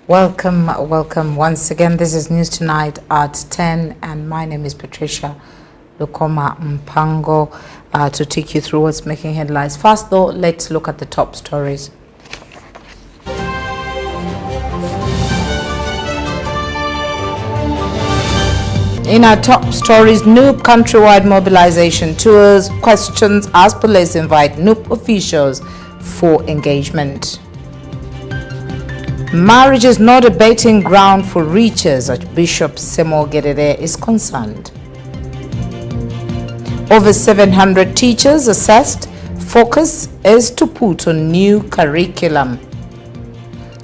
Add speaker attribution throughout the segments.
Speaker 1: Welcome once again. This is News Tonight at 10 and my name is Patricia Lukoma Mpango to take you through what's making headlines. First though, let's look at the top stories. In our top stories, NUP countrywide mobilization tours, questions as police invite NUP officials for engagement. Marriage is not a betting ground for riches, Archbishop Semo Gerere is concerned. Over 700 teachers assessed. Focus is to put on new curriculum.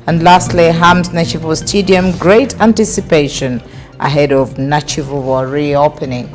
Speaker 1: And lastly, Ham's Nachivo Stadium, great anticipation ahead of Nachivo reopening.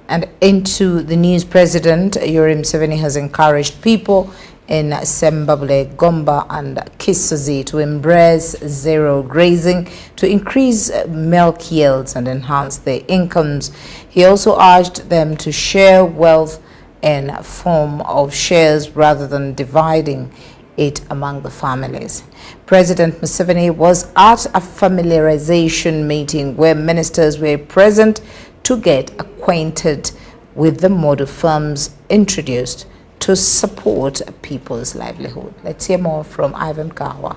Speaker 1: And into the news, President Yoweri Museveni has encouraged people in Sembabule, Gomba and Kisozi to embrace zero grazing to increase milk yields and enhance their incomes. He also urged them to share wealth in form of shares rather than dividing it among the families. President Museveni was at a familiarization meeting where ministers were present to get acquainted with the model firms introduced to support people's livelihood. Let's hear more from Ivan Kawa.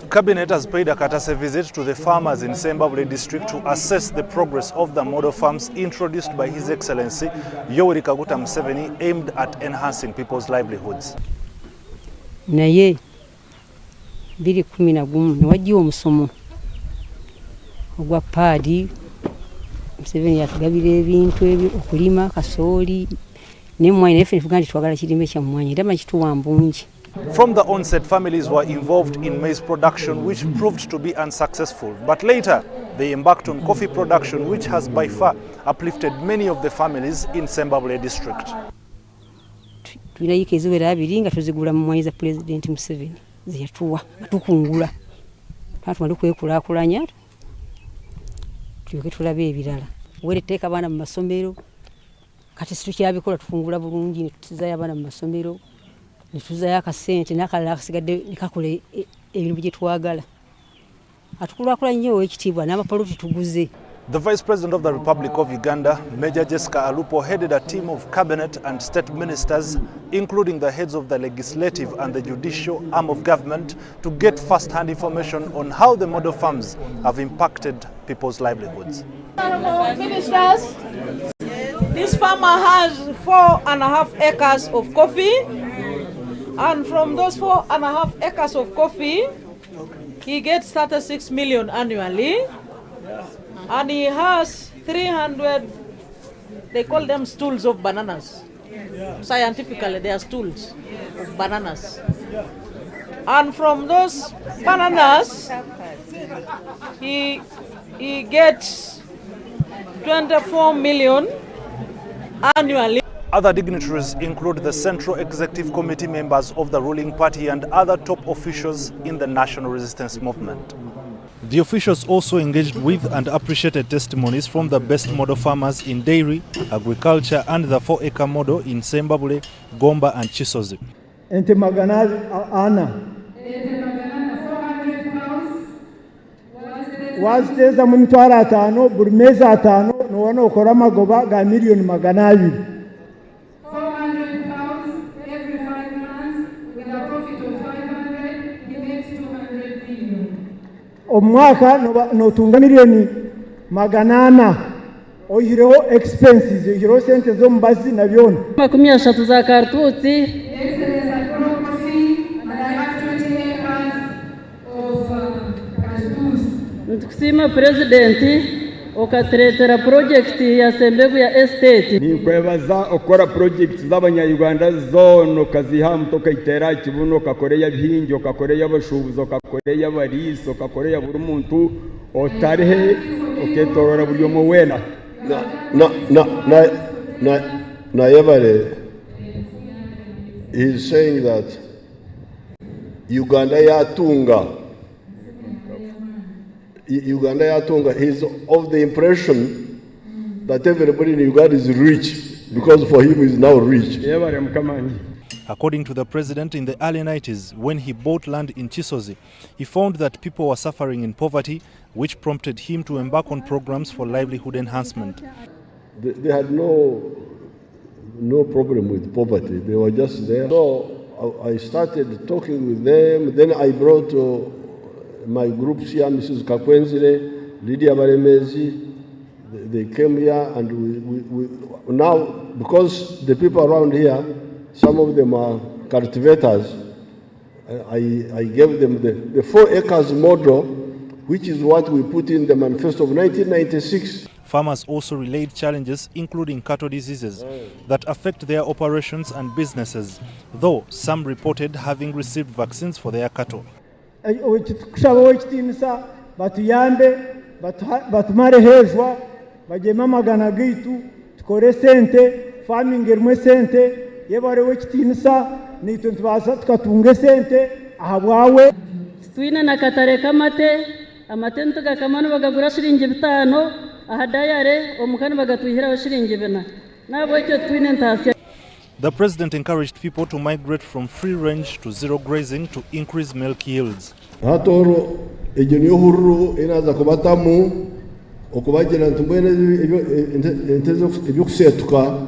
Speaker 2: Cabinet has paid a courtesy visit to the farmers in Sembabule district to assess the progress of the model farms introduced by His Excellency Yoweri Kaguta Museveni aimed at enhancing people's livelihoods.
Speaker 3: Naye biri 11 newajiwa omusomo ogwa paadi Museveni yatugabira ebintu ebyo okulima kasooli n'emmwanyi naye ffe tuvuga nti twagala kirime kya mmwanyi era makituwa mbungi.
Speaker 2: From the onset, families were involved in maize production, which proved to be unsuccessful. But later, they embarked on coffee production, which has by far uplifted many of the families in Sembabule district.
Speaker 3: Tulayika eziwera abiri nga tuzigula mu mmwanyi za President Museveni ziyatuwa tukungula twatuma tukwekulaakulanya tuyoke tulabe ebirala were teeka abaana mu masomero kati situkyabikola tufungula bulungi ne tuzayo abaana mu masomero ne tuzayo akasente n'akalala akasigadde ne kakola ebintu bye twagala atukulaakulanya nnyo ekitiibwa n'abapoloti tuguze.
Speaker 2: The Vice President of the Republic of Uganda, Major Jessica Alupo, headed a team of cabinet and state ministers, including the heads of the legislative and the judicial arm of government, to get first-hand information on how the model farms have impacted people's livelihoods.
Speaker 4: Ministers, this farmer has 4.5 acres of coffee, and from those 4.5 acres of coffee, he gets 36 million annually. And he has 300, they call them stools of bananas. Scientifically, they are stools of bananas. And from those bananas, he gets 24 million annually.
Speaker 2: Other dignitaries include the Central Executive Committee members of the ruling party and other top officials in the national resistance movement. The officials also engaged with and appreciated testimonies from the best model farmers in dairy, agriculture and the 4-acre model in Sembabule, Gomba and Chisozi.
Speaker 5: Ente magana ana waziteza mu mitwaro 5 buri mezi 5 nubona ukora amagoba ga miliyoni 200. Omwaka notunga miliyoni 800 oyireho expenses oyireho sente zo mbazi na byona
Speaker 6: 30 za kartuti. Ntukusima presidenti okatretera project ya Sembegu ya estate
Speaker 7: ni kwebaza okora project z'abanyayuganda zone okaziha mutoka itera kibuno kakoreya bihinjo kakoreya bashubuzo kakoreya bariso kakoreya buri muntu otarihe oketorora buri mu wena
Speaker 8: na yebare is saying that Uganda yatunga is of the impression that everybody in Uganda is rich because for him he is now rich.
Speaker 2: According to the president, in the early 90s, when he bought land in Chisozi, he found that people were suffering in poverty, which prompted him to embark on programs for livelihood enhancement.
Speaker 8: They had no problem with poverty. They were just there. So I started talking with them. Then I brought my groups here, Mrs. Kakwenzile, Lydia Baremezi. They came here, and we now, because the people around here, some of them are cultivators, I gave them the 4 acres model, which is what we put in the manifesto of 1996.
Speaker 2: Farmers also relayed challenges, including cattle diseases, that affect their operations and businesses, though some reported having received vaccines for their cattle.
Speaker 5: batumare hezwa bagema magana gitu tukore sente farming ermwe sente yebarewe kitinisa nitwe ntibasa tukatunge sente ahabwawe
Speaker 6: twine na katare kamate amatento gakamano bagagura shiringi 5 ahadayare omukani bagatwihira shiringi 4 nabo icyo twine ntasi.
Speaker 2: The president encouraged people to migrate from free range to zero grazing to increase milk yields.
Speaker 8: Hatoro ejonyo huru inaza kubatamu okubagira ntumwene entezo ebyokusetuka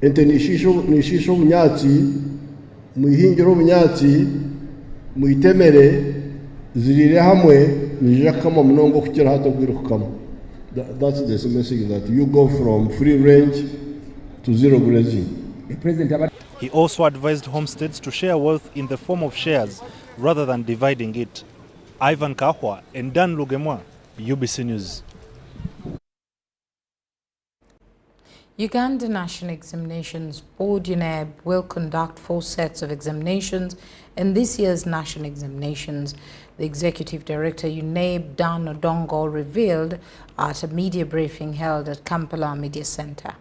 Speaker 8: ente nishisho munyatsi muhingiro munyatsi muitemere zirire hamwe nijakama munongo kukira hato gwirukama. That's the message, that you go from free range to zero grazing.
Speaker 2: He also advised homesteads to share wealth in the form of shares rather than dividing it. Ivan Kahwa and Dan Lugemwa, UBC News.
Speaker 1: Uganda National Examinations Board UNEB will conduct 4 sets of examinations in this year's national examinations. The Executive Director UNEB, Dan Odongo, revealed at a media briefing held at Kampala Media Center.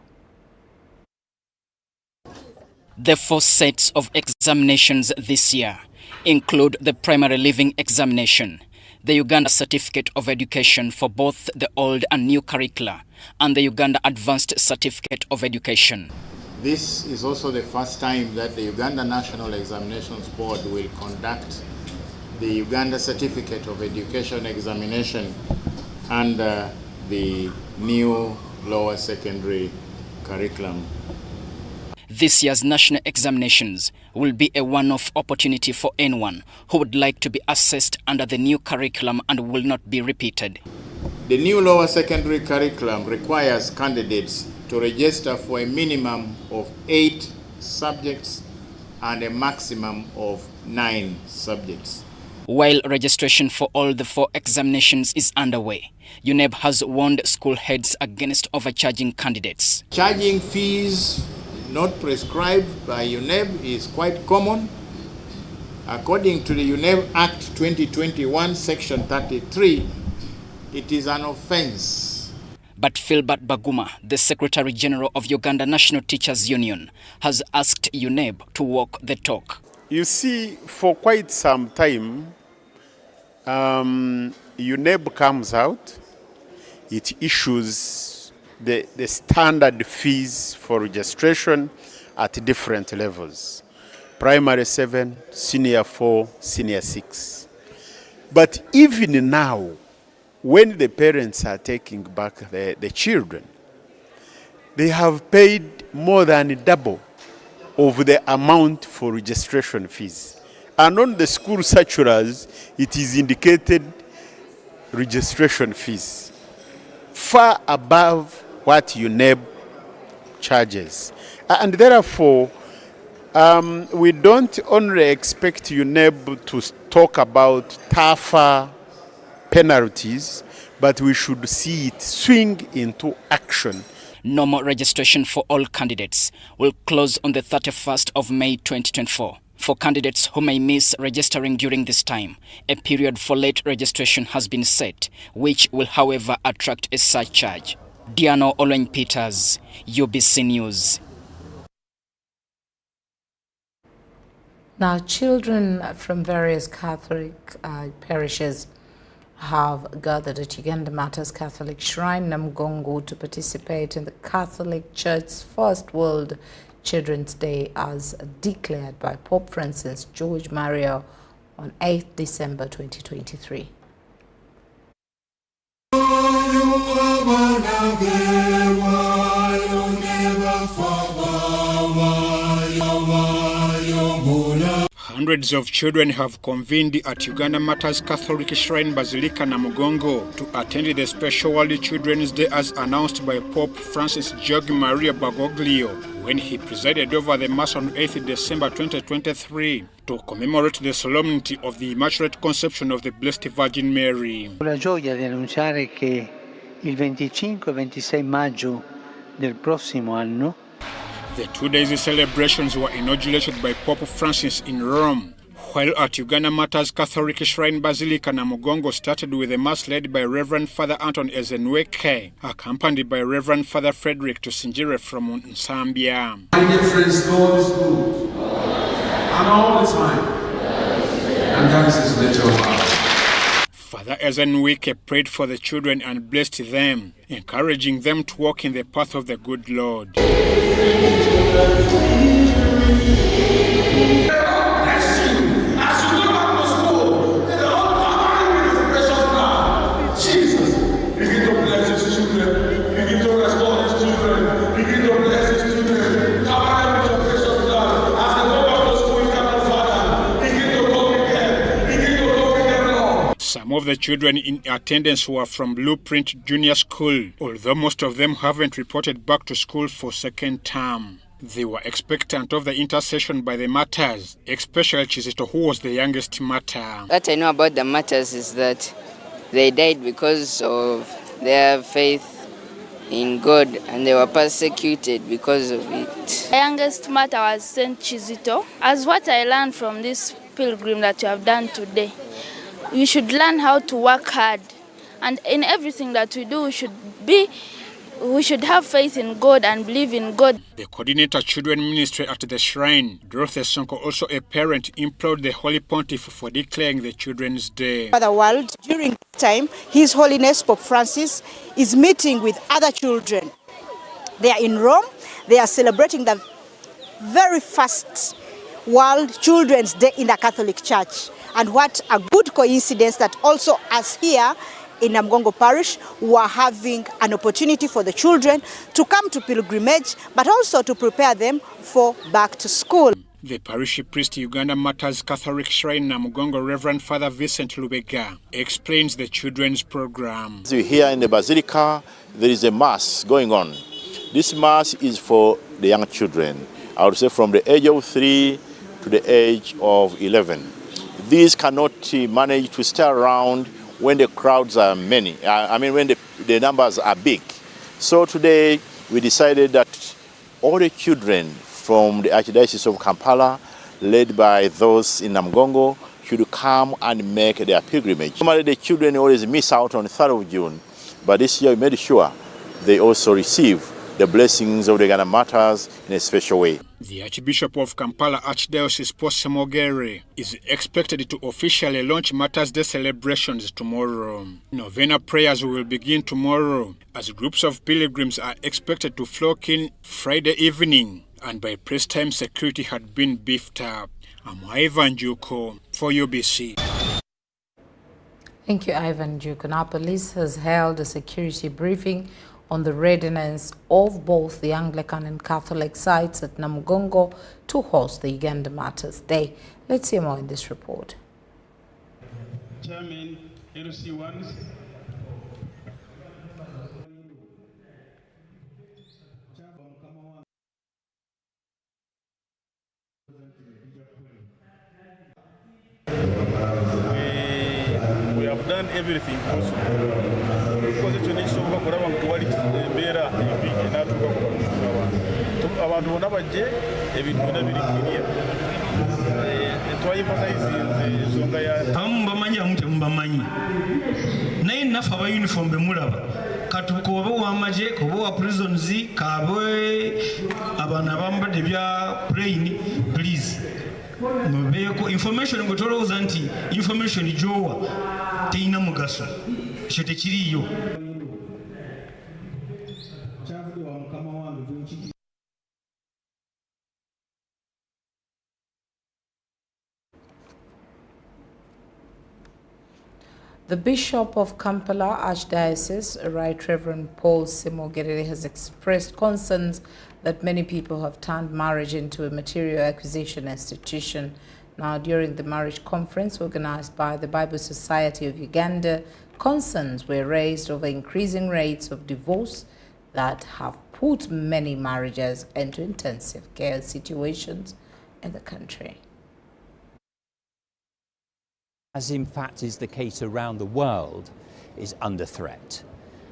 Speaker 9: The 4 sets of examinations this year include the primary living examination, the Uganda Certificate of Education for both the old and new curricula, and the Uganda Advanced Certificate of Education.
Speaker 10: This is also the first time that the Uganda National Examinations Board will conduct the Uganda Certificate of Education examination under the new lower secondary curriculum.
Speaker 9: This year's national examinations will be a one-off opportunity for anyone who would like to be assessed under the new curriculum and will not be repeated.
Speaker 10: The new lower secondary curriculum requires candidates to register for a minimum of 8 subjects and a maximum of 9 subjects.
Speaker 9: While registration for all the 4 examinations is underway, UNEB has warned school heads against overcharging candidates.
Speaker 10: Charging fees not prescribed by UNEB is quite common, According to the UNEB Act 2021, Section 33, it is an offense.
Speaker 9: But Philbert Baguma, the Secretary General of Uganda National Teachers Union, has asked UNEB to walk the talk.
Speaker 11: You see, for quite some time, UNEB comes out, it issues the standard fees for registration at different levels. Primary 7, senior 4, senior 6. But even now, when the parents are taking back the children, they have paid more than double of the amount for registration fees. And on the school circulars, it is indicated registration fees far above what UNEB charges. And therefore, we don't only expect UNEB to talk about tougher penalties, but we should see it swing into action.
Speaker 9: Normal registration for all candidates will close on the 31st of May 2024. For candidates who may miss registering during this time, a period for late registration has been set, which will, however, attract a surcharge. Diano Oleng Peters, UBC News.
Speaker 1: Now, children from various Catholic parishes have gathered at Uganda Martyrs Catholic Shrine, Namugongo, to participate in the Catholic Church's first World Children's Day as declared by Pope Francis George Mario on 8th December 2023.
Speaker 12: Hundreds of children have convened at Uganda Martyrs Catholic Shrine Basilica Namugongo to attend the special World Children's Day as announced by Pope Francis George Maria Bergoglio when he presided over the Mass on 8th December 2023 to commemorate the solemnity of the Immaculate Conception of the Blessed Virgin Mary.
Speaker 13: La gioia di annunciare che il 25 e 26 maggio del prossimo anno
Speaker 12: the 2 days celebrations were inaugurated by Pope Francis in Rome, while at Uganda Martyrs Catholic Shrine Basilica Namugongo started with a mass led by Reverend Father Anton Ezenweke, accompanied by Reverend Father Frederick Tusinjire from Nsambia.
Speaker 14: My dear friends, God is good, and all the time, and that is His nature of ours.
Speaker 12: Father Ezenweke prayed for the children and blessed them, encouraging them to walk in the path of the good Lord. Some of the children in attendance were from Blueprint Junior School, although most of them haven't reported back to school for second term. They were expectant of the intercession by the martyrs, especially Chizito, who was the youngest martyr.
Speaker 15: What I know about the martyrs is that they died because of their faith in God, and they were persecuted because of it.
Speaker 16: The youngest martyr was Saint Chizito. As what I learned from this pilgrim that you have done today, we should learn how to work hard, and in everything that we do, we should have faith in God and believe in God.
Speaker 12: The coordinator children ministry at the shrine, Dorothy Sonko, also a parent, implored the Holy Pontiff for declaring the Children's Day.
Speaker 17: For the world, during that time, His Holiness Pope Francis is meeting with other children. They are in Rome. They are celebrating the very first World Children's Day in the Catholic Church. And what a good coincidence that also us here in Namugongo Parish were having an opportunity for the children to come to pilgrimage, but also to prepare them for back to school.
Speaker 12: The parish priest, Uganda Martyrs Catholic Shrine Namugongo, Reverend Father Vincent Lubega, explains the children's program.
Speaker 18: As you hear in the Basilica, there is a mass going on. This mass is for the young children, I would say from the age of 3 to the age of 11. These cannot manage to stay around when the crowds are many, when the numbers are big. So today we decided that all the children from the Archdiocese of Kampala, led by those in Namgongo, should come and make their pilgrimage. Normally the children always miss out on the 3rd of June, but this year we made sure they also receive the blessings of the Uganda Martyrs in a special way.
Speaker 12: The Archbishop of Kampala Archdiocese Paul Semogere is expected to officially launch Martyrs Day celebrations tomorrow. Novena prayers will begin tomorrow as groups of pilgrims are expected to flock in Friday evening, and by press time security had been beefed up. I'm Ivan Juko for UBC.
Speaker 1: Thank you, Ivan Juko. Now, police has held a security briefing on the readiness of both the Anglican and Catholic sites at Namugongo to host the Uganda Martyrs Day. Let's hear more in this report.
Speaker 19: Chairman, LC1s. We have done everything possible. Because it's an issue of quality better abantu bona bajje ebintu bina biri clear twayifasayize ensonga ya bamanyi amute mubamanyi naye naffe aba uniform bemulaba katukobe wamaje kobe wa prisons kabe abantu abambadde bya plain please mubeko information ngo tolowooza nti information jowa teina mugaso ekyo tekiriyo.
Speaker 1: The Bishop of Kampala Archdiocese, Right Reverend Paul Semogere, has expressed concerns that many people have turned marriage into a material acquisition institution. Now, during the marriage conference organized by the Bible Society of Uganda, concerns were raised over increasing rates of divorce that have put many marriages into intensive care situations in the country.
Speaker 20: As in fact is the case around the world, is under threat.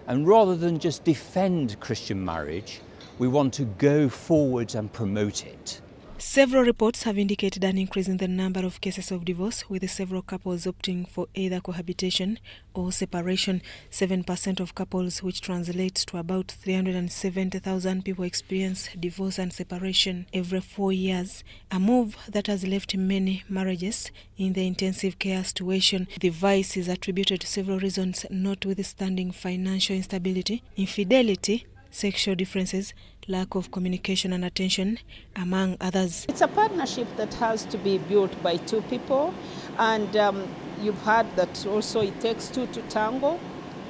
Speaker 20: And rather than just defend Christian marriage, we want to go forward and promote it.
Speaker 21: Several reports have indicated an increase in the number of cases of divorce, with several couples opting for either cohabitation or separation. 7% of couples, which translates to about 370,000 people, experience divorce and separation every 4 years, a move that has left many marriages in the intensive care situation. The vice is attributed to several reasons, notwithstanding financial instability, infidelity, sexual differences, lack of communication and attention, among others.
Speaker 4: It's a partnership that has to be built by two people, and you've heard that also it takes two to tango,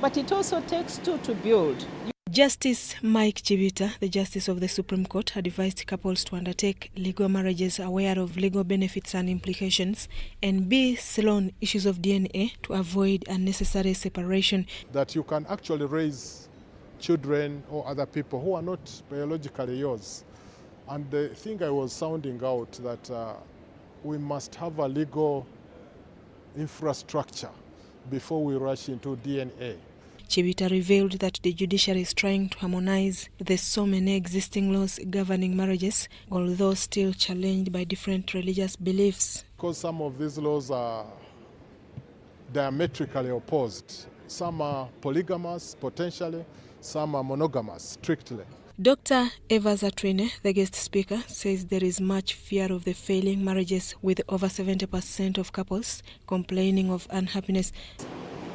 Speaker 4: but it also takes two to build.
Speaker 21: Justice Mike Chibita, the Justice of the Supreme Court, advised couples to undertake legal marriages aware of legal benefits and implications, and be slow issues of DNA to avoid unnecessary separation.
Speaker 22: That you can actually raise children or other people who are not biologically yours. And the thing I was sounding out that we must have a legal infrastructure before we rush into DNA.
Speaker 21: Chibita revealed that the judiciary is trying to harmonize the so many existing laws governing marriages, although still challenged by different religious beliefs.
Speaker 22: Because some of these laws are diametrically opposed. Some are polygamous, potentially. Some are monogamous, strictly.
Speaker 21: Dr. Eva Zatwine, the guest speaker, says there is much fear of the failing marriages, with over 70% of couples complaining of unhappiness.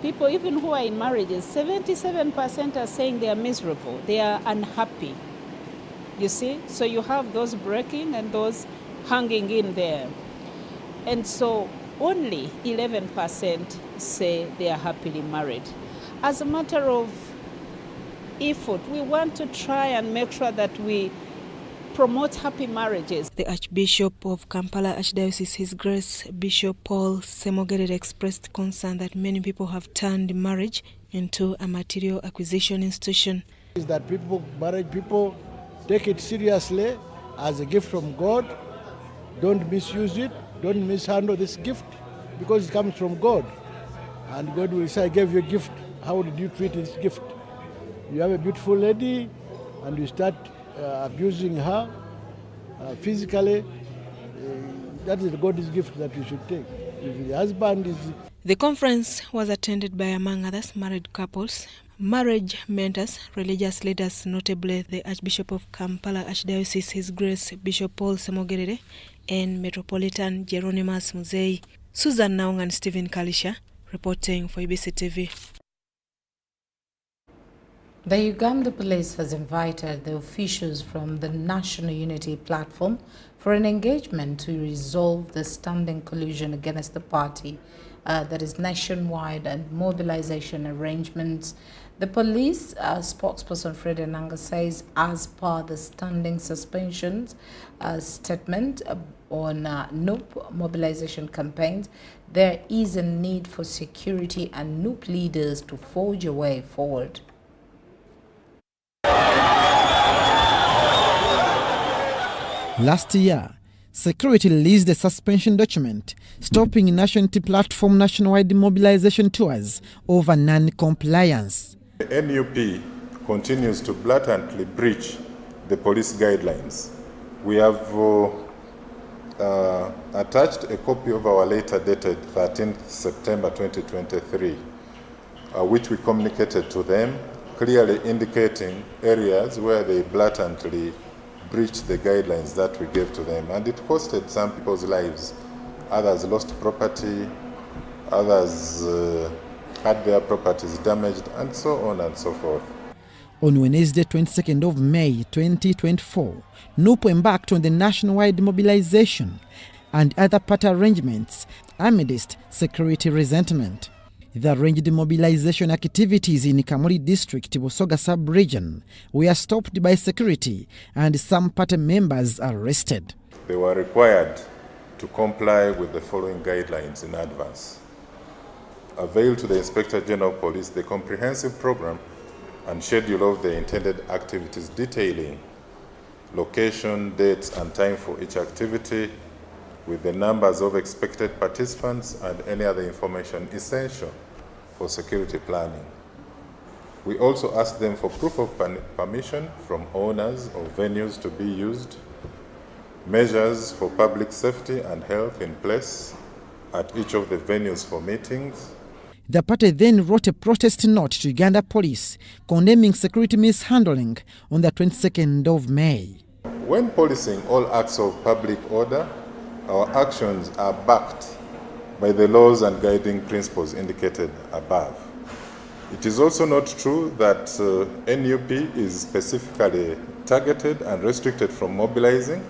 Speaker 4: People, even who are in marriages, 77% are saying they are miserable, they are unhappy. You see? So you have those breaking and those hanging in there. And so only 11% say they are happily married. As a matter of effort, we want to try and make sure that we promote happy marriages.
Speaker 21: The Archbishop of Kampala Archdiocese, His Grace Bishop Paul Semogere, expressed concern that many people have turned marriage into a material acquisition institution.
Speaker 23: Is that married people take it seriously as a gift from God. Don't misuse it. Don't mishandle this gift, because it comes from God. And God will say, I gave you a gift. How did you treat this gift? You have a beautiful lady and you start abusing her physically, that is God's gift that you should take. If the husband is...
Speaker 21: The conference was attended by, among others, married couples, marriage mentors, religious leaders, notably the Archbishop of Kampala Archdiocese, His Grace Bishop Paul Semogerere, and Metropolitan Jeronimus Muzei. Susan Naung and Stephen Kalisha reporting for UBC TV.
Speaker 1: The Uganda Police has invited the officials from the National Unity Platform for an engagement to resolve the standing collusion against the party that is nationwide and mobilization arrangements. The police spokesperson Fred Enanga says, as per the standing suspensions statement on NUP mobilization campaigns, there is a need for security and NUP leaders to forge a way forward.
Speaker 3: Last year, security released a suspension document stopping National Unity Platform nationwide mobilization tours over non-compliance.
Speaker 5: The NUP continues to blatantly breach the police guidelines. We have attached a copy of our letter dated 13th September 2023, which we communicated to them, clearly indicating areas where they blatantly breached the guidelines that we gave to them, and it costed some people's lives. Others lost property, others had their properties damaged, and so on and so forth.
Speaker 3: On Wednesday, 22nd of May 2024, NUP embarked on the nationwide mobilization and other party arrangements amidst security resentment. The arranged mobilization activities in Kamuli district, Busoga sub-region, were stopped by security and some party members arrested.
Speaker 5: They were required to comply with the following guidelines in advance. Avail to the Inspector General of Police the comprehensive program and schedule of the intended activities detailing location, dates, and time for each activity, with the numbers of expected participants and any other information essential for security planning. We also asked them for proof of permission from owners of venues to be used, measures for public safety and health in place at each of the venues for meetings.
Speaker 3: The party then wrote a protest note to Uganda Police condemning security mishandling on the 22nd of May.
Speaker 5: When policing all acts of public order, our actions are backed by the laws and guiding principles indicated above. It is also not true that NUP is specifically targeted and restricted from mobilizing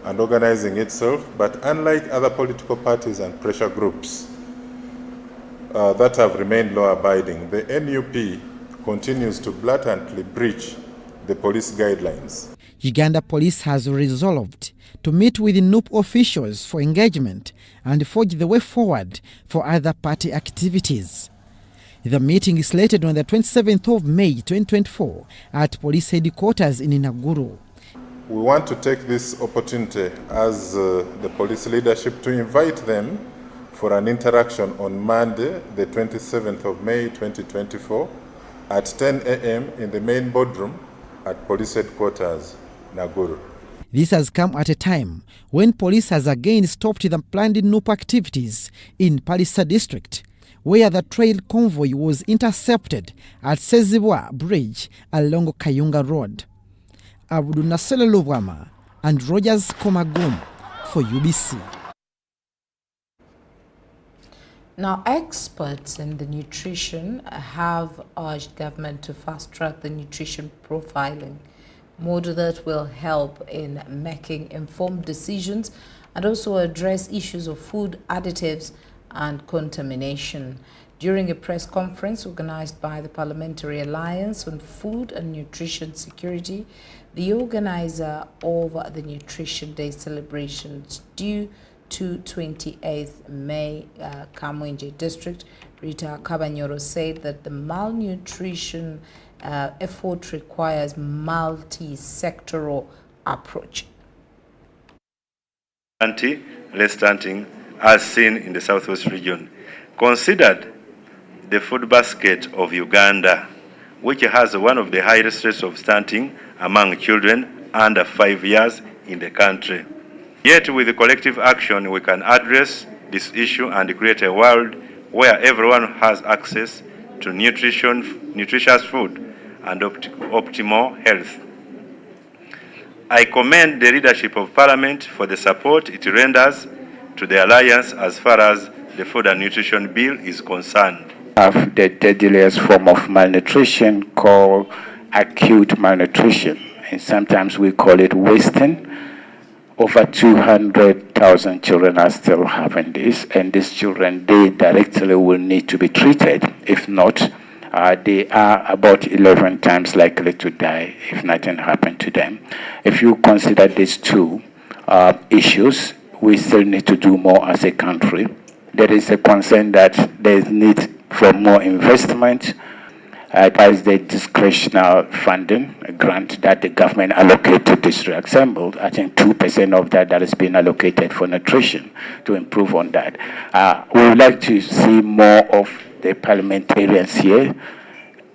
Speaker 5: and organizing itself, but unlike other political parties and pressure groups that have remained law-abiding, the NUP continues to blatantly breach the police guidelines.
Speaker 3: Uganda Police has resolved to meet with NUP officials for engagement and forge the way forward for other party activities. The meeting is slated on the 27th of May 2024 at police headquarters in Naguru.
Speaker 5: We want to take this opportunity as the police leadership to invite them for an interaction on Monday, the 27th of May 2024 at 10 a.m. in the main boardroom at police headquarters, Naguru.
Speaker 3: This has come at a time when police has again stopped the planned NUP activities in Palisa district, where the trail convoy was intercepted at Sezibwa Bridge along Kayunga Road. Abdul Nasser Lubwama and Rogers Komagum for UBC.
Speaker 1: Now, experts in the nutrition have urged government to fast-track the nutrition profiling model that will help in making informed decisions and also address issues of food additives and contamination. During a press conference organized by the Parliamentary Alliance on Food and Nutrition Security, the organizer of the Nutrition Day celebrations due to 28th May, Kamwenje District, Rita Kabanyoro said that the malnutrition effort requires multi-sectoral approach.
Speaker 7: Less stunting as seen in the Southwest region. Considered the food basket of Uganda, which has one of the highest rates of stunting among children under 5 years in the country. Yet with the collective action, we can address this issue and create a world where everyone has access to nutritious food and optimal health. I commend the leadership of Parliament for the support it renders to the Alliance as far as the Food and Nutrition Bill is concerned.
Speaker 2: Of the deadliest form of malnutrition called acute malnutrition, and sometimes we call it wasting. Over 200,000 children are still having this, and these children, they directly will need to be treated. If not, they are about 11 times likely to die if nothing happened to them. If you consider these two issues, we still need to do more as a country. There is a concern that there is need for more investment. As the discretionary funding grant that the government allocated to district assembled, I think 2% of that has been allocated for nutrition to improve on that. We would like to see more of the parliamentarians here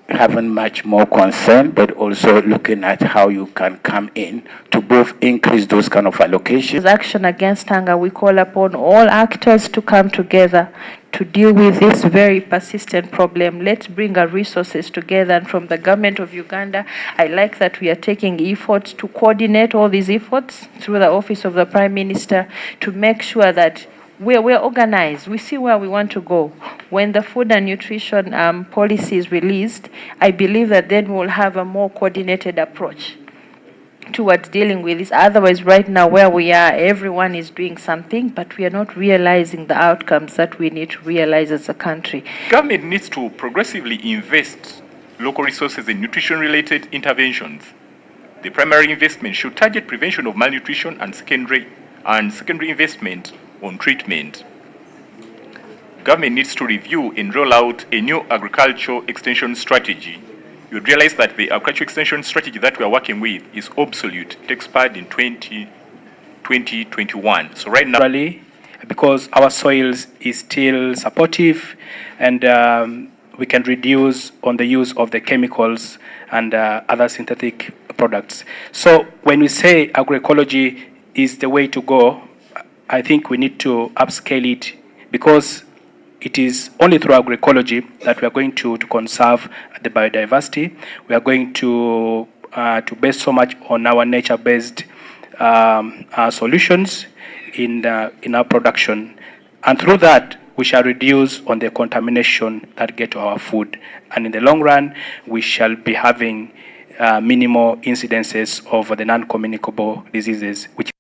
Speaker 2: having much more concern, but also looking at how you can come in to both increase those kind of allocations.
Speaker 6: Action against hunger, we call upon all actors to come together to deal with this very persistent problem. Let's bring our resources together. And from the government of Uganda, I like that we are taking efforts to coordinate all these efforts through the Office of the Prime Minister to make sure that we're organized. We see where we want to go. When the food and nutrition policy is released, I believe that then we'll have a more coordinated approach towards dealing with this. Otherwise, right now where we are, everyone is doing something, but we are not realizing the outcomes that we need to realize as a country.
Speaker 8: Government needs to progressively invest local resources in nutrition-related interventions. The primary investment should target prevention of malnutrition and secondary investment on treatment. Government needs to review and roll out a new agricultural extension strategy. You realize that the agricultural extension strategy that we are working with is obsolete. It expired in 2021. So right now,
Speaker 24: because our soils is still supportive, and we can reduce on the use of the chemicals and other synthetic products. So when we say agroecology is the way to go, I think we need to upscale it, because it is only through agroecology that we are going to conserve the biodiversity. We are going to base so much on our nature-based solutions in our production, and through that we shall reduce on the contamination that get to our food, and in the long run we shall be having minimal incidences of the non-communicable diseases, which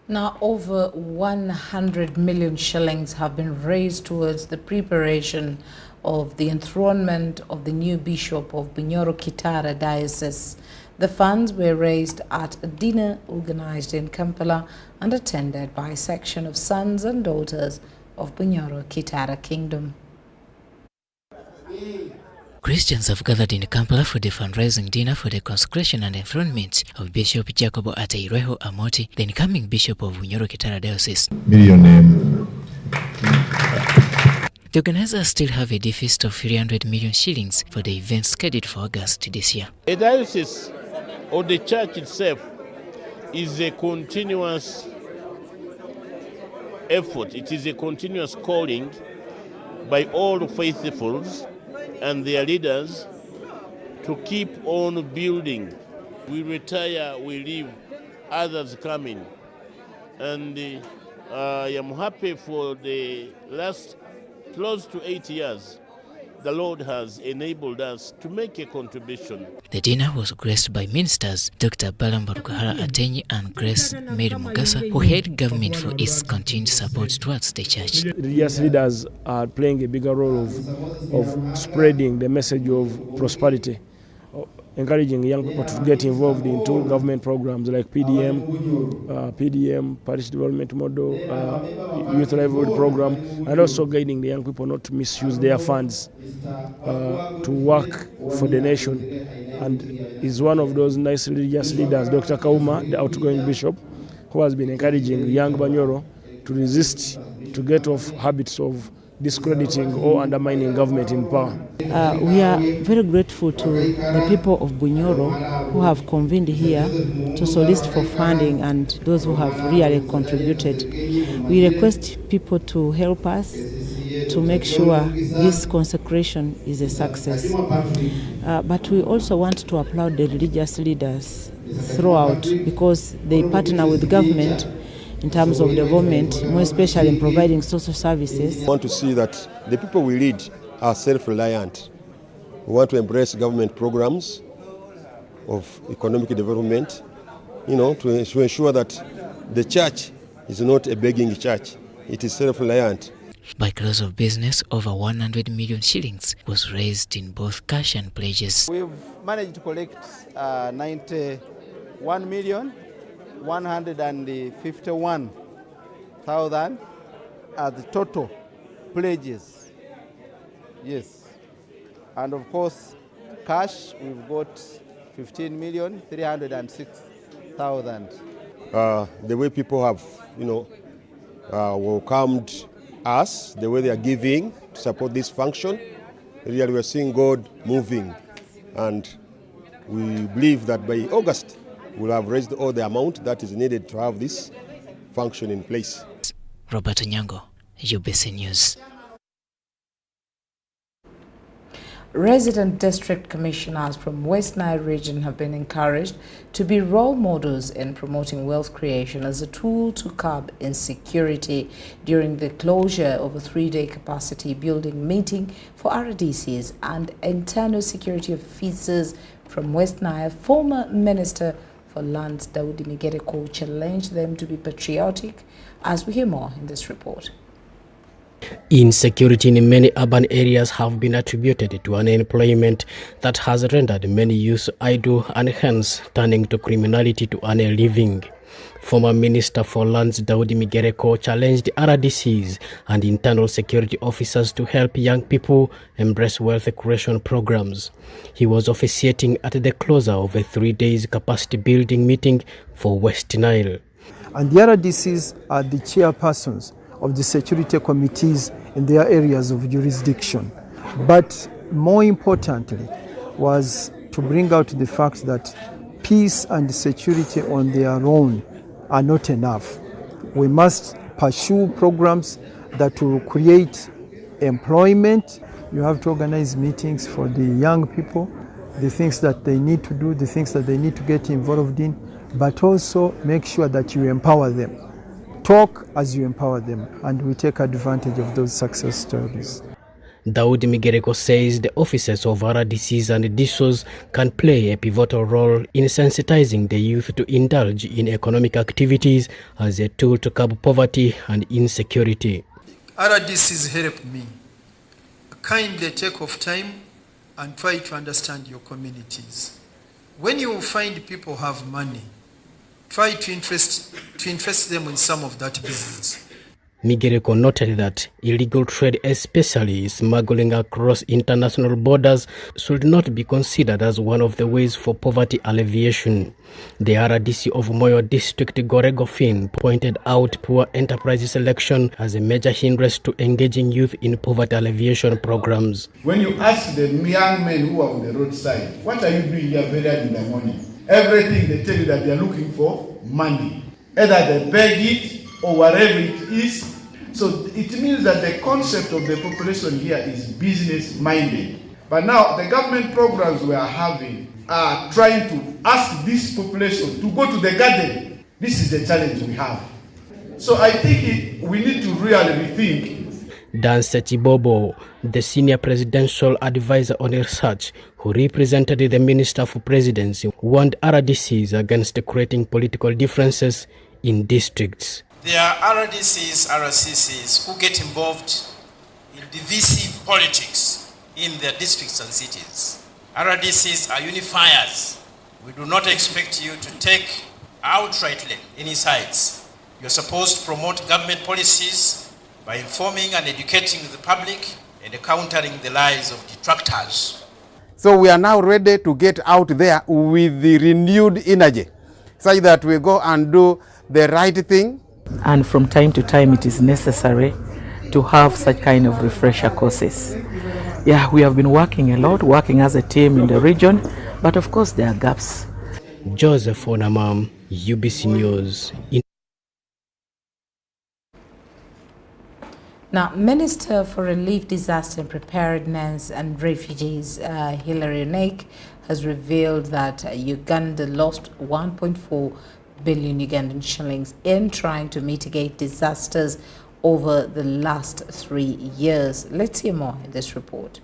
Speaker 1: Now, over 100 million shillings have been raised towards the preparation of the enthronement of the new Bishop of Bunyoro Kitara Diocese. The funds were raised at a dinner organized in Kampala and attended by a section of sons and daughters of Bunyoro Kitara Kingdom.
Speaker 25: Christians have gathered in Kampala for the fundraising dinner for the consecration and enthronement of Bishop Jacobo Ateireho Amoti, the incoming Bishop of Bunyoro Kitara Diocese. The organizers still have a deficit of 300 million shillings for the event scheduled for August this year.
Speaker 26: A diocese, or the church itself, is a continuous effort. It is a continuous calling by all the faithfuls and their leaders to keep on building. We retire, we leave, others coming. And I am happy for the last close to 8 years, the Lord has enabled us to make a contribution.
Speaker 25: The dinner was graced by ministers Dr. Balamba Rukahara Atenyi and Grace Mary Mugasa, who hailed government for its continued support towards the church.
Speaker 27: Religious leaders are playing a bigger role of spreading the message of prosperity, encouraging young people to get involved into government programs like PDM, Parish Development Model, Youth Livelihood Program, and also guiding the young people not to misuse their funds to work for the nation. And is one of those nice religious leaders, Dr. Kauma, the outgoing bishop, who has been encouraging young Bunyoro to resist, to get off habits of discrediting or undermining government in power.
Speaker 28: We are very grateful to the people of Bunyoro
Speaker 9: who have convened here to solicit for funding and those who have really contributed. We request people to help us to make sure this consecration is a success. But we also want to applaud the religious leaders throughout, because they partner with government in terms of development, more especially in providing social services.
Speaker 10: We want to see that the people we lead are self-reliant. We want to embrace government programs of economic development, to ensure that the church is not a begging church. It is self-reliant.
Speaker 25: By close of business, over 100 million shillings was raised in both cash and pledges.
Speaker 23: We've managed to collect 91,151,000 as the total pledges. Yes. And of course, cash, we've got 15,306,000.
Speaker 10: The way people have, welcomed us, the way they are giving to support this function, really we're seeing God moving. And we believe that by August, we'll have raised all the amount that is needed to have this function in place.
Speaker 25: Robert Onyango, UBC News.
Speaker 1: Resident district commissioners from West Nile region have been encouraged to be role models in promoting wealth creation as a tool to curb insecurity during the closure of a 3-day capacity building meeting for RDCs and internal security officers from West Nile. Former Minister for Lands Daudi Migereko challenged them to be patriotic, as we hear more in this report.
Speaker 11: Insecurity in many urban areas have been attributed to unemployment that has rendered many youth idle and hence turning to criminality to earn a living. Former Minister for Lands Daudi Migereko challenged RDCs and internal security officers to help young people embrace wealth creation programs. He was officiating at the closure of a 3-day capacity building meeting for West Nile.
Speaker 13: And the RDCs are the chairpersons of the security committees in their areas of jurisdiction. But more importantly was to bring out the fact that peace and security on their own are not enough. We must pursue programs that will create employment. You have to organize meetings for the young people, the things that they need to do, the things that they need to get involved in, but also make sure that you empower them. Talk as you empower them, and we take advantage of those success stories.
Speaker 11: Daudi Migereko says the officers of RDCs and DSOs can play a pivotal role in sensitizing the youth to indulge in economic activities as a tool to curb poverty and insecurity.
Speaker 13: RDCs help me. Kindly take off time and try to understand your communities. When you find people have money, try to interest them in some of that business.
Speaker 11: Migereko noted that illegal trade, especially smuggling across international borders, should not be considered as one of the ways for poverty alleviation. The RDC of Moyo District, Gorego Fin, pointed out poor enterprise selection as a major hindrance to engaging youth in poverty alleviation programs.
Speaker 14: When you ask the young men who are on the roadside, what are you doing here very early in the morning? Everything they tell you that they are looking for money. Either they beg it or whatever it is. So it means that the concept of the population here is business-minded. But now the government programs we are having are trying to ask this population to go to the garden. This is the challenge we have. So I think we need to really rethink.
Speaker 11: Dan Setibobo, the senior presidential advisor on research, who represented the Minister for Presidency, warned RDCs against creating political differences in districts.
Speaker 15: There are RDCs, RCCs who get involved in divisive politics in their districts and cities. RDCs are unifiers. We do not expect you to take outrightly any sides. You're supposed to promote government policies by informing and educating the public and countering the lies of detractors.
Speaker 16: So we are now ready to get out there with the renewed energy, such that we go and do the right thing.
Speaker 9: And from time to time it is necessary to have such kind of refresher courses. Yeah, we have been working a lot, working as a team in the region, but of course there are gaps.
Speaker 11: Joseph Onamam, UBC News.
Speaker 1: Now, Minister for Relief, Disaster and Preparedness and Refugees, Hilary Onek, has revealed that Uganda lost 1.4 billion Ugandan shillings in trying to mitigate disasters over the last 3 years. Let's hear more in this report.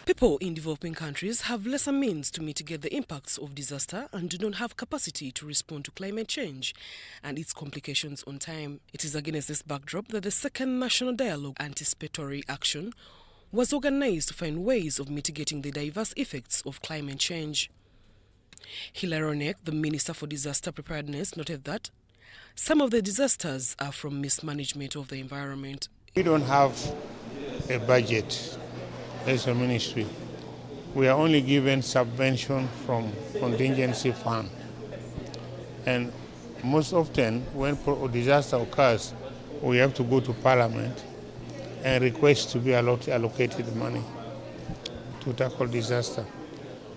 Speaker 4: People in developing countries have lesser means to mitigate the impacts of disaster and do not have capacity to respond to climate change and its complications on time. It is against this backdrop that the second National Dialogue Anticipatory Action was organized to find ways of mitigating the diverse effects of climate change. Hilary Onek, the Minister for Disaster Preparedness, noted that some of the disasters are from mismanagement of the environment.
Speaker 12: We don't have a budget as a ministry. We are only given subvention from contingency fund. And most often when a disaster occurs, we have to go to Parliament and request to be allocated money to tackle disaster.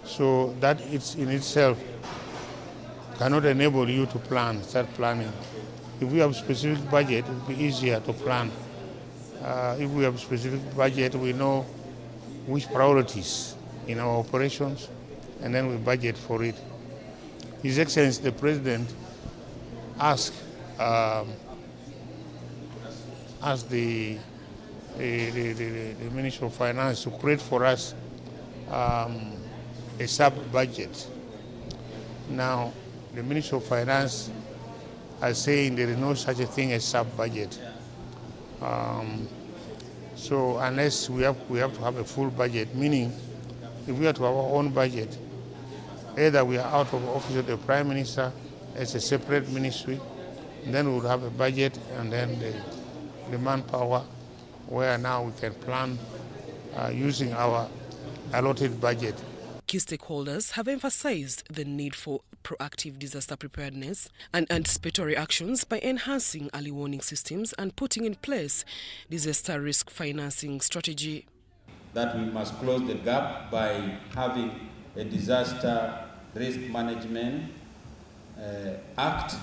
Speaker 12: So that it's in itself cannot enable you to start planning. If we have specific budget, it will be easier to plan. If we have specific budget, we know which priorities in our operations, and then we budget for it. His Excellency the President asked the Minister of Finance to create for us a sub-budget. Now, the Minister of Finance are saying there is no such a thing as sub-budget. So unless we have to have a full budget, meaning if we have to have our own budget, either we are out of office of the Prime Minister as a separate ministry, and then we would have a budget, and then the manpower, where now we can plan using our allotted budget.
Speaker 4: Key stakeholders have emphasized the need for proactive disaster preparedness and anticipatory actions by enhancing early warning systems and putting in place disaster risk financing strategy.
Speaker 17: That we must close the gap by having a disaster risk management act.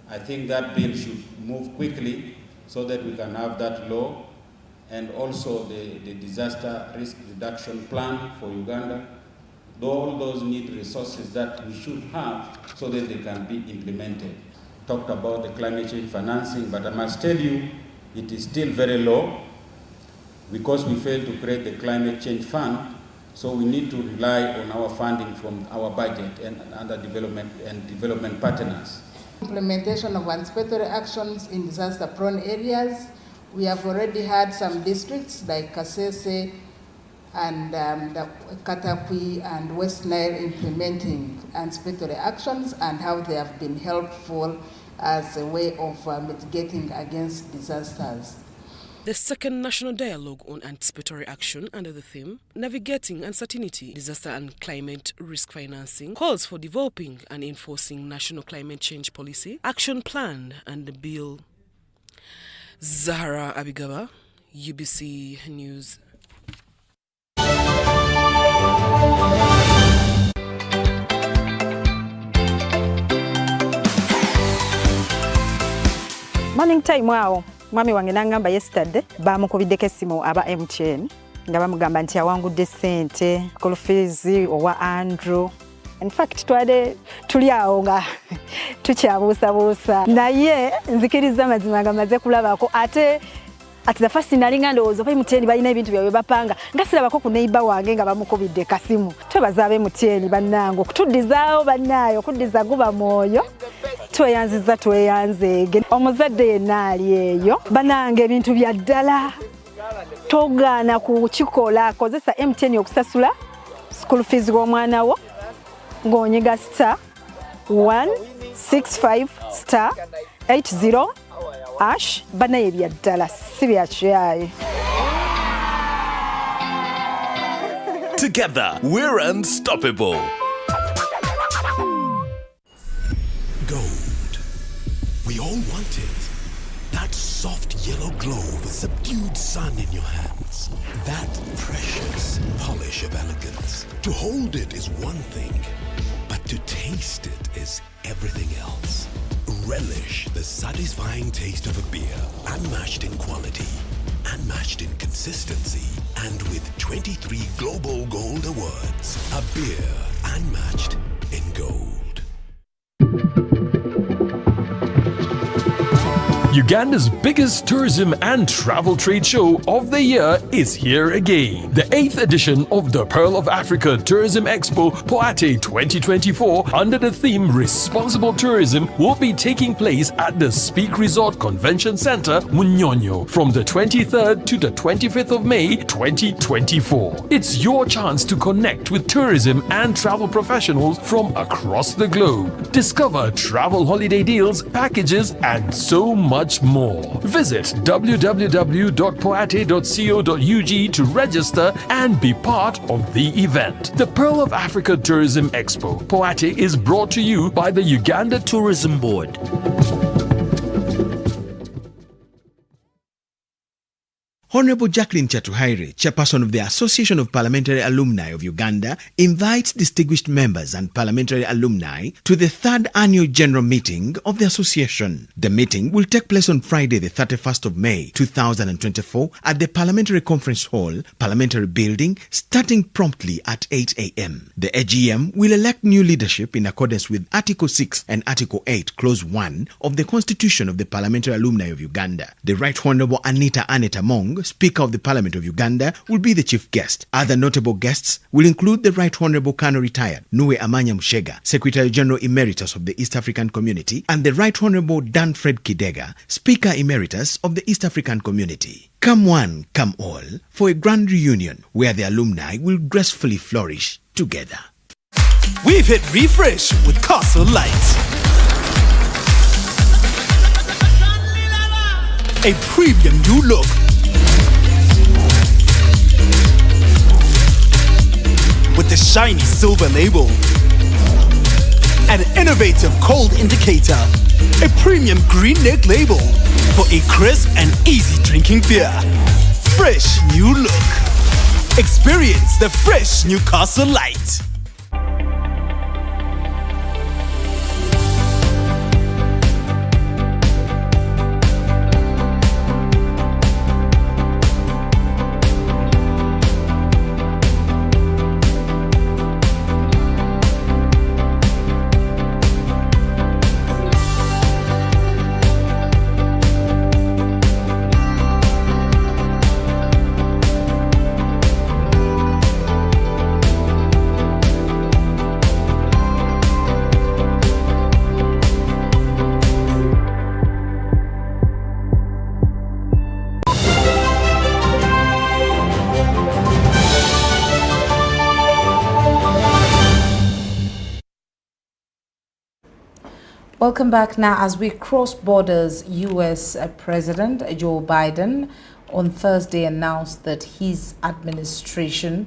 Speaker 17: I think that bill should move quickly so that we can have that law, and also the disaster risk reduction plan for Uganda. All those need resources that we should have so that they can be implemented. Talked about the climate change financing, but I must tell you, it is still very low because we failed to create the climate change fund. So we need to rely on our funding from our budget and other development partners.
Speaker 18: Implementation of anticipatory actions in disaster-prone areas. We have already had some districts like Kasese and the Katakwi and West Nile implementing anticipatory actions and how they have been helpful as a way of mitigating against disasters.
Speaker 4: The second National Dialogue on Anticipatory Action under the theme Navigating Uncertainty, Disaster and Climate Risk Financing calls for developing and enforcing national climate change policy, action plan and the bill. Zahara Abigaba, UBC News.
Speaker 19: Morning time wao mwami wange nangamba yesterday bamukubiddeko essimu aba MTN nga bamugamba nti awangudde ssente school fees owa Andrew. In fact tuli awo nga tukyabuusabuusa naye nzikiriza mazima nga maze kulabako ate at the first nalinga ndowooza oba MTN balina ebintu byabwe bapanga nga sirabako ku neighbor wange nga bamukubidde kasimu. Twebaza abe MTN bannange okutuddizaawo bannaayo okuddiza guba mwoyo. Tweyanziza tweyanzeege omuzadde yenna ali eyo bannange ebintu bya ddala togaana kukikola kozesa MTN okusasula school fees w'omwana wo ng'onyiga star 165 star 80 ash banaye bya ddala si bya kyayi.
Speaker 20: Together we're unstoppable. Gold. We all want it. That soft yellow glow, the subdued sun in your hands. elegance. That precious polish of elegance. To hold it is one thing, but to taste it is everything else. Relish the satisfying taste of a beer, unmatched in quality, unmatched in consistency, and with 23 Global Gold Awards. A beer unmatched in gold.
Speaker 2: Uganda's biggest tourism and travel trade show of the year is here again. The 8th edition of the Pearl of Africa Tourism Expo Poate 2024 under the theme Responsible Tourism will be taking place at the Speak Resort Convention Center, Munyonyo, from the 23rd to the 25th of May 2024. It's your chance to connect with tourism and travel professionals from across the globe. Discover travel holiday deals, packages, and so much more. Visit www.poate.co.ug to register and be part of the event. The Pearl of Africa Tourism Expo Poate is brought to you by the Uganda Tourism Board.
Speaker 3: Honorable Jacqueline Chatuhaire, chairperson of the Association of Parliamentary Alumni of Uganda, invites distinguished members and parliamentary alumni to the 3rd annual general meeting of the association. The meeting will take place on Friday, the 31st of May, 2024 at the Parliamentary Conference Hall, Parliamentary Building, starting promptly at 8 a.m. The AGM will elect new leadership in accordance with Article 6 and Article 8, Clause 1 of the Constitution of the Parliamentary Alumni of Uganda. The Right Honorable Anita Mong, Speaker of the Parliament of Uganda, will be the chief guest. Other notable guests will include the Right Honourable Colonel Retired Nuwe Amanya Mushega, Secretary General Emeritus of the East African Community, and the Right Honourable Danfred Kidega, Speaker Emeritus of the East African Community. Come one, come all, for a grand reunion where the alumni will gracefully flourish together.
Speaker 20: We've hit refresh with Castle Lights. A premium new look. With the shiny silver label. An innovative cold indicator. A premium green neck label for a crisp and easy drinking beer. Fresh new look. Experience the fresh Newcastle Light.
Speaker 1: Welcome back. Now, as we cross borders, U.S. President Joe Biden on Thursday announced that his administration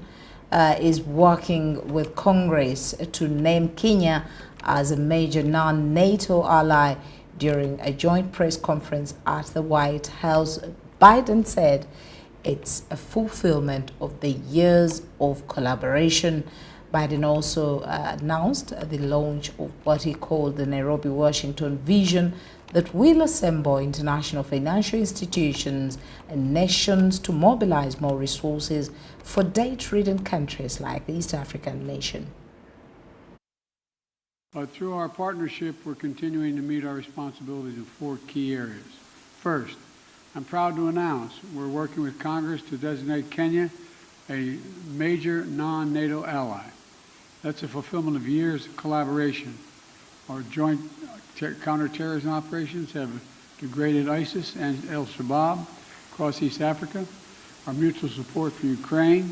Speaker 1: is working with Congress to name Kenya as a major non-NATO ally during a joint press conference at the White House. Biden said it's a fulfillment of the years of collaboration. Biden also announced the launch of what he called the Nairobi, Washington vision that will assemble international financial institutions and nations to mobilize more resources for debt-ridden countries like the East African nation.
Speaker 5: Through our partnership, we're continuing to meet our responsibilities in 4 key areas. First, I'm proud to announce we're working with Congress to designate Kenya a major non-NATO ally. That's a fulfillment of years of collaboration. Our joint counterterrorism operations have degraded ISIS and al-Shabaab across East Africa. Our mutual support for Ukraine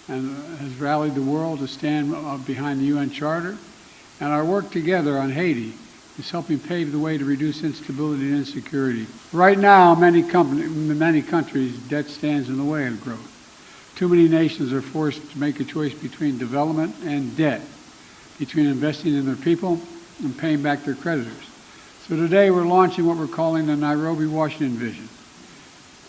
Speaker 5: and has rallied the world to stand behind the UN Charter. And our work together on Haiti is helping pave the way to reduce instability and insecurity. Right now, many countries, debt stands in the way of growth. Too many nations are forced to make a choice between development and debt, between investing in their people and paying back their creditors. So today we're launching what we're calling the Nairobi, Washington vision.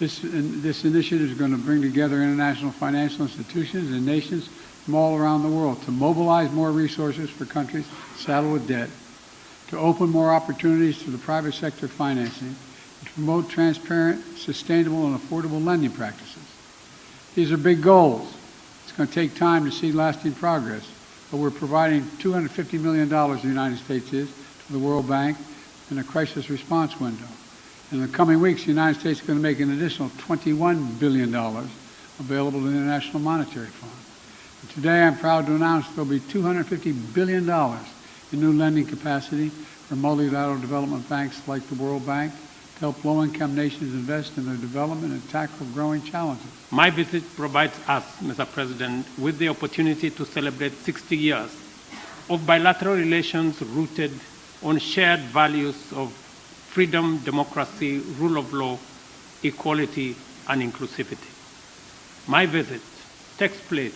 Speaker 5: This initiative is going to bring together international financial institutions and nations from all around the world to mobilize more resources for countries saddled with debt, to open more opportunities to the private sector financing, and to promote transparent, sustainable, and affordable lending practices. These are big goals. It's going to take time to see lasting progress, but we're providing $250 million, the United States is, to the World Bank in a crisis response window. In the coming weeks, the United States is going to make an additional $21 billion available to the International Monetary Fund. And today, I'm proud to announce there will be $250 billion in new lending capacity for multilateral development banks like the World Bank to help low-income nations invest in their development and tackle growing challenges.
Speaker 6: My visit provides us, Mr. President, with the opportunity to celebrate 60 years of bilateral relations rooted on shared values of freedom, democracy, rule of law, equality, and inclusivity. My visit takes place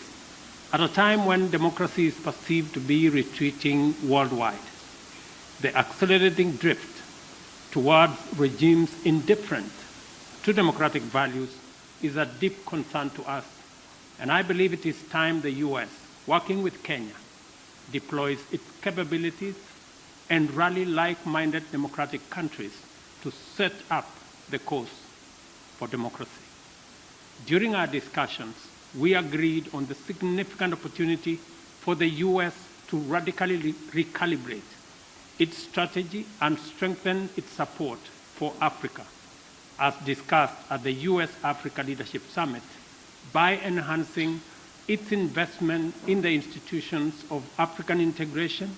Speaker 6: at a time when democracy is perceived to be retreating worldwide. The accelerating drift towards regimes indifferent to democratic values is a deep concern to us, and I believe it is time the U.S., working with Kenya, deploys its capabilities and rally like-minded democratic countries to set up the course for democracy. During our discussions, we agreed on the significant opportunity for the U.S. to radically recalibrate its strategy and strengthen its support for Africa, as discussed at the U.S.-Africa Leadership Summit, by enhancing its investment in the institutions of African integration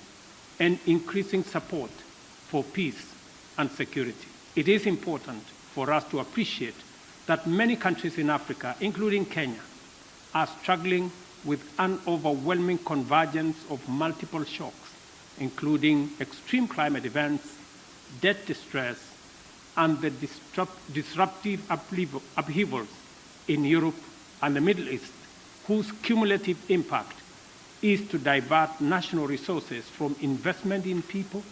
Speaker 6: and increasing support for peace and security. It is important for us to appreciate that many countries in Africa, including Kenya, are struggling with an overwhelming convergence of multiple shocks, including extreme climate events, debt distress, and the disruptive upheavals in Europe and the Middle East, whose cumulative impact is to divert national resources from investment in people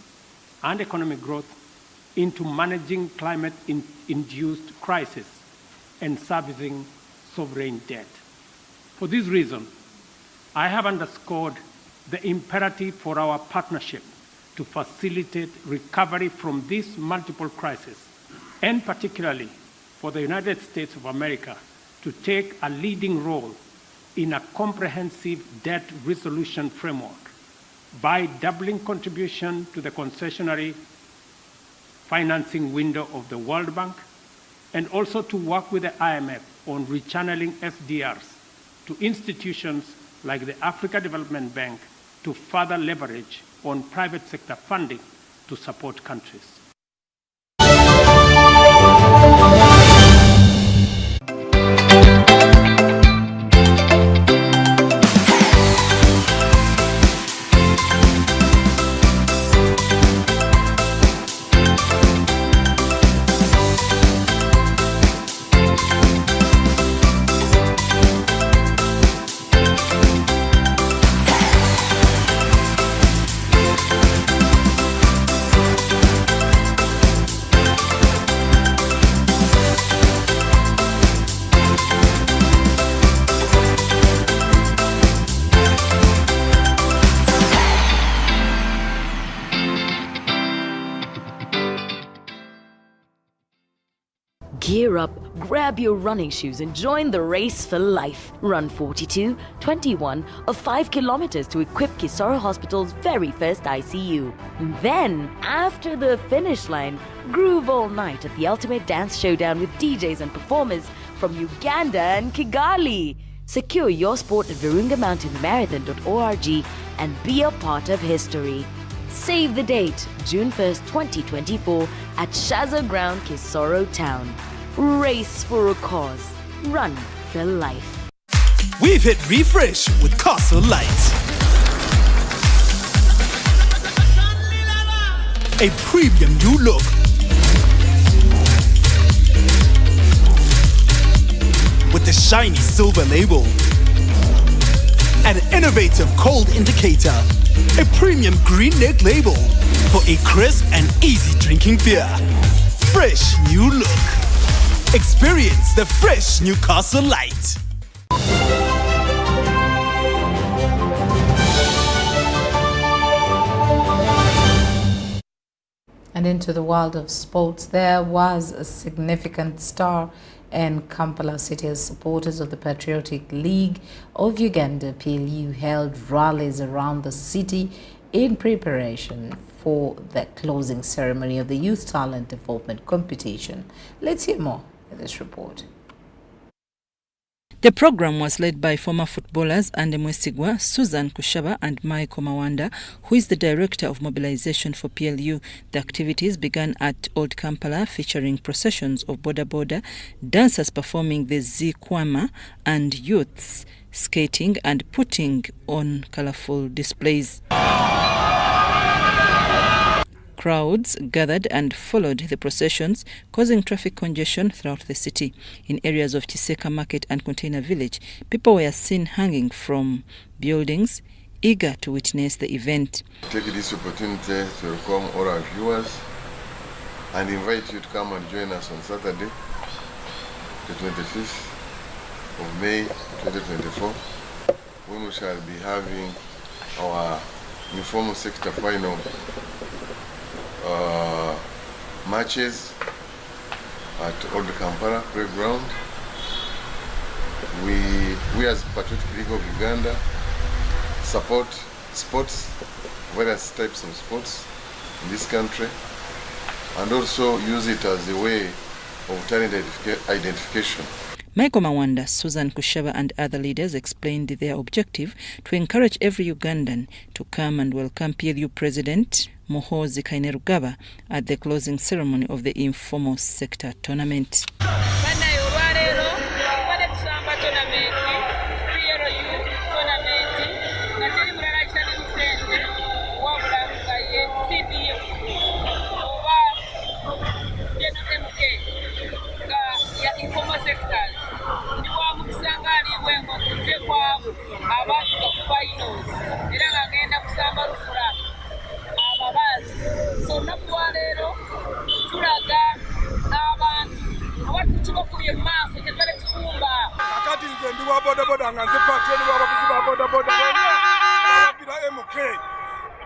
Speaker 6: and economic growth into managing climate-induced crises and servicing sovereign debt. For this reason, I have underscored the imperative for our partnership to facilitate recovery from these multiple crises, and particularly for the United States of America to take a leading role in a comprehensive debt resolution framework by doubling contribution to the concessionary financing window of the World Bank, and also to work with the IMF on rechanneling SDRs to institutions like the Africa Development Bank to further leverage on private sector funding to support countries.
Speaker 7: Gear up, grab your running shoes and join the race for life. Run 42, 21 or 5 kilometers to equip Kisoro Hospital's very first ICU. Then, after the finish line, groove all night at the ultimate dance showdown with DJs and performers from Uganda and Kigali. Secure your sport at virungamountainmarathon.org and be a part of history. Save the date, June 1st, 2024 at Shaza Ground, Kisoro Town. Race for a cause. Run for life.
Speaker 8: We've hit refresh with Castle Light. A premium new look. With the shiny silver label. An innovative cold indicator. A premium green neck label for a crisp and easy drinking beer. Fresh new look. Experience the fresh Newcastle Light.
Speaker 1: And into the world of sports, there was a significant star in Kampala City as supporters of the Patriotic League of Uganda, PLU, held rallies around the city in preparation for the closing ceremony of the Youth Talent Development Competition. Let's hear more in this report.
Speaker 10: The program was led by former footballers Ande Mwesigwa, Susan Kushaba and Michael Mawanda, who is the Director of Mobilization for PLU. The activities began at Old Kampala, featuring processions of Boda Boda, dancers performing the Zikwama, and youths skating and putting on colorful displays. Crowds gathered and followed the processions, causing traffic congestion throughout the city. In areas of Chiseka Market and Container Village, people were seen hanging from buildings, eager to witness the event.
Speaker 21: Take this opportunity to welcome all our viewers and invite you to come and join us on Saturday, the 25th of May 2024, when we shall be having our informal sector final matches at Old Kampala Playground. We as Patriotic League of Uganda support sports, various types of sports in this country, and also use it as a way of talent identification.
Speaker 10: Michael Mawanda, Susan Kushaba and other leaders explained their objective to encourage every Ugandan to come and welcome PLU President Muhoozi Kainerugaba at the closing ceremony of the informal sector tournament.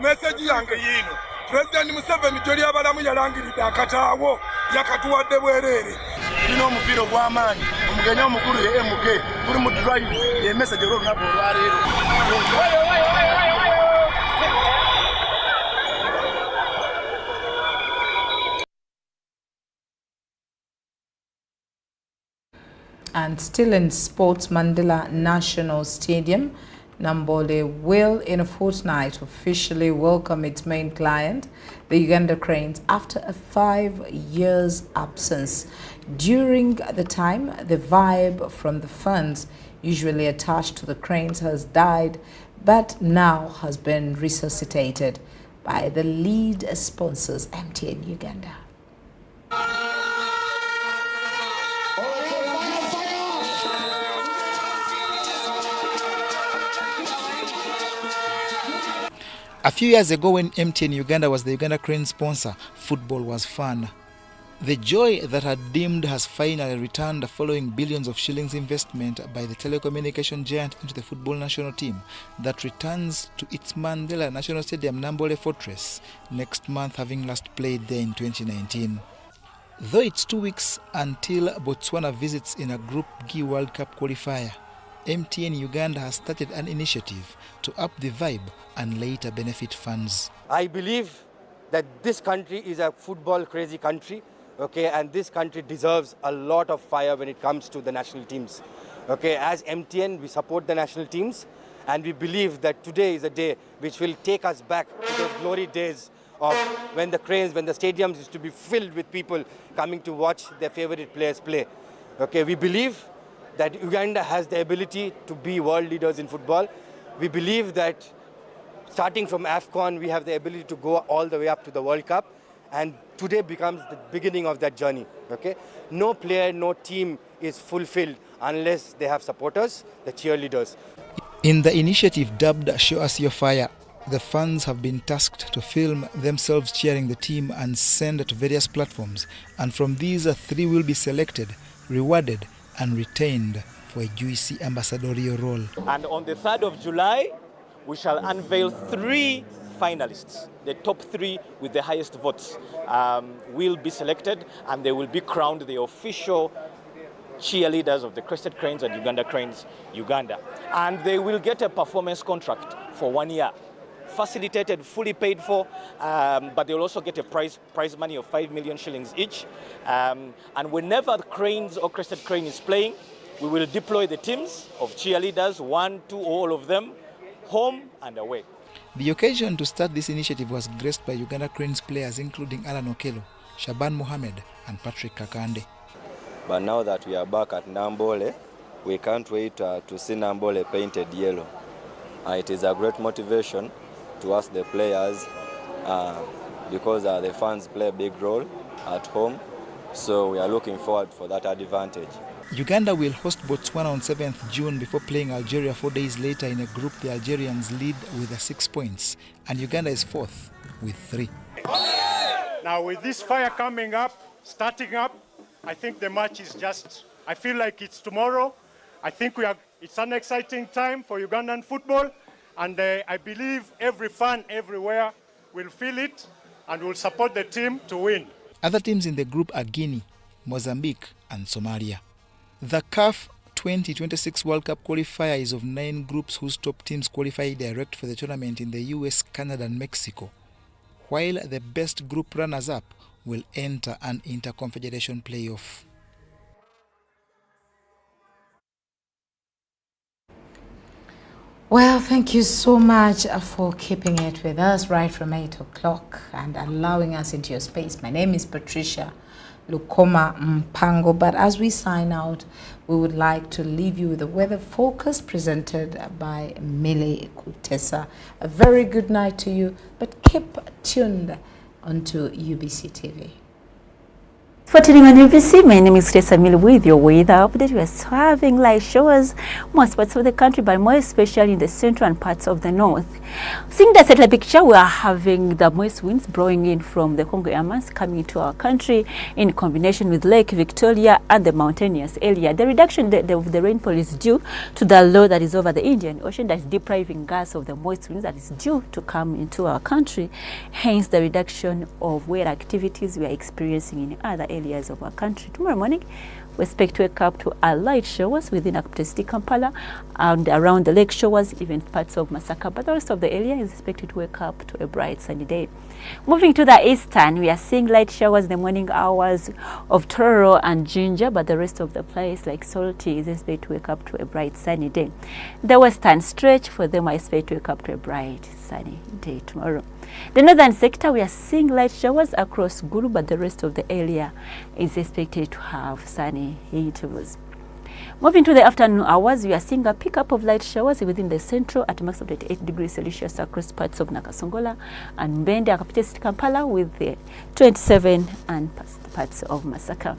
Speaker 22: Message yange yino President Museveni joli abalamu yalangirira akataawo yakatuwadde bwerere bino omupira gw'amaanyi omugenyi omukulu ye MK tuli mu drive ye message olw'olunaku olwaleero.
Speaker 1: And still in sports, Mandela National Stadium, Nambole will in a fortnight officially welcome its main client, the Uganda Cranes, after a 5 years absence. During the time, the vibe from the fans usually attached to the Cranes has died, but now has been resuscitated by the lead sponsors, MTN Uganda.
Speaker 23: A few years ago, when MTN Uganda was the Uganda Cranes sponsor, football was fun. The joy that had dimmed has finally returned following billions of shillings investment by the telecommunication giant into the football national team that returns to its Mandela National Stadium, Nambole Fortress, next month, having last played there in 2019. Though it's 2 weeks until Botswana visits in a Group G World Cup qualifier, MTN Uganda has started an initiative to up the vibe and later benefit fans.
Speaker 24: I believe that this country is a football crazy country, okay, and this country deserves a lot of fire when it comes to the national teams. Okay, as MTN, we support the national teams, and we believe that today is a day which will take us back to those glory days of when the Cranes, when the stadiums used to be filled with people coming to watch their favorite players play. Okay, we believe that Uganda has the ability to be world leaders in football. We believe that starting from AFCON, we have the ability to go all the way up to the World Cup, and today becomes the beginning of that journey. Okay? No player, no team is fulfilled unless they have supporters, the cheerleaders.
Speaker 23: In the initiative dubbed Show Us Your Fire, the fans have been tasked to film themselves cheering the team and send to various platforms, and from these 3 will be selected rewarded and retained for a juicy ambassadorial role.
Speaker 13: And on the 3rd of July, we shall unveil 3 finalists. The top 3 with the highest votes will be selected, and they will be crowned the official cheerleaders of the Crested Cranes and Uganda Cranes, Uganda. And they will get a performance contract for 1 year, facilitated, fully paid for, but they'll also get a prize money of 5 million shillings each. And whenever the Cranes or Crested Crane is playing, we will deploy the teams of cheerleaders, 1, 2, all of them, home and away.
Speaker 23: The occasion to start this initiative was graced by Uganda Cranes players including Alan Okello, Shaban Mohamed and Patrick Kakande.
Speaker 14: But now that we are back at Nambole, we can't wait to see Nambole painted yellow. It is a great motivation to us, the players, because the fans play a big role at home. So we are looking forward for that advantage.
Speaker 23: Uganda will host Botswana on 7th June before playing Algeria 4 days later in a group the Algerians lead with 6 points, and Uganda is 4th with 3.
Speaker 15: Now with this fire coming up, starting up, I think the match is I feel like it's tomorrow. I think it's an exciting time for Ugandan football, and I believe every fan everywhere will feel it and will support the team to win.
Speaker 23: Other teams in the group are Guinea, Mozambique and Somalia. The CAF 2026 World Cup qualifier is of 9 groups whose top teams qualify direct for the tournament in the US, Canada and Mexico, while the best group runners-up will enter an interconfederation playoff.
Speaker 1: Well, thank you so much for keeping it with us right from 8 o'clock and allowing us into your space. My name is Patricia Lukoma Mpango, but as we sign out, we would like to leave you with a weather focus presented by Mili Kutesa. A very good night to you, but keep tuned onto UBC TV.
Speaker 16: For tuning on UBC, my name is Tessa Mil with your weather update. We are having light showers most parts of the country, but more especially in the central and parts of the north. Seeing the satellite picture, we are having the moist winds blowing in from the Congo Airmass coming into our country in combination with Lake Victoria and the mountainous area. The reduction of the rainfall is due to the low that is over the Indian Ocean that is depriving us of the moist winds that is due to come into our country. Hence the reduction of weather activities we are experiencing in other areas of our country. Tomorrow morning, we expect to wake up to a light showers within Capital City, Kampala, and around the lake showers, even parts of Masaka. But the rest of the area is expected to wake up to a bright sunny day. Moving to the eastern, we are seeing light showers in the morning hours of Tororo and Jinja, but the rest of the place, like Salty, is expected to wake up to a bright sunny day. The western stretch, for them, I expect to wake up to a bright sunny day tomorrow. The northern sector, we are seeing light showers across Gulu, but the rest of the area is expected to have sunny intervals. Moving to the afternoon hours, we are seeing a pickup of light showers within the central at a max of 28 degrees Celsius across parts of Nakasongola and Mbende, Capital City, Kampala with the 27 and parts of Masaka.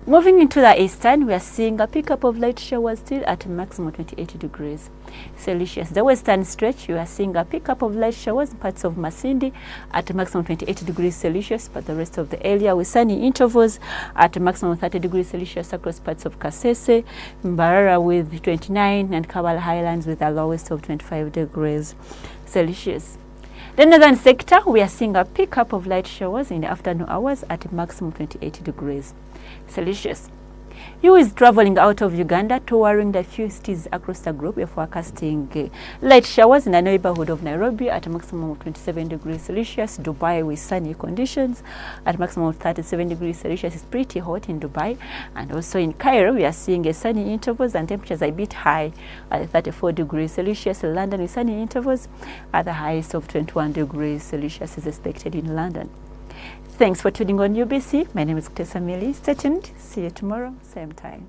Speaker 16: Moving into the eastern, we are seeing a pickup of light showers still at a maximum 28 degrees Celsius. The western stretch, we are seeing a pickup of light showers in parts of Masindi at a maximum 28 degrees Celsius, but the rest of the area with sunny intervals at a maximum 30 degrees Celsius across parts of Kasese, Mbarara with 29, and Kabala Highlands with a lowest of 25 degrees Celsius. The northern sector, we are seeing a pickup of light showers in the afternoon hours at a maximum 28 degrees Celsius. You is traveling out of Uganda touring the few cities across the group. We are forecasting light showers in the neighborhood of Nairobi at a maximum of 27 degrees Celsius. Dubai with sunny conditions at a maximum of 37 degrees Celsius. It's pretty hot in Dubai. And also in Cairo, we are seeing a sunny intervals and temperatures are a bit high at 34 degrees Celsius. In London with sunny intervals at the highest of 21 degrees Celsius is expected in London. Thanks for tuning on UBC. My name is Tessa Mili. Stay tuned. See you tomorrow, same time.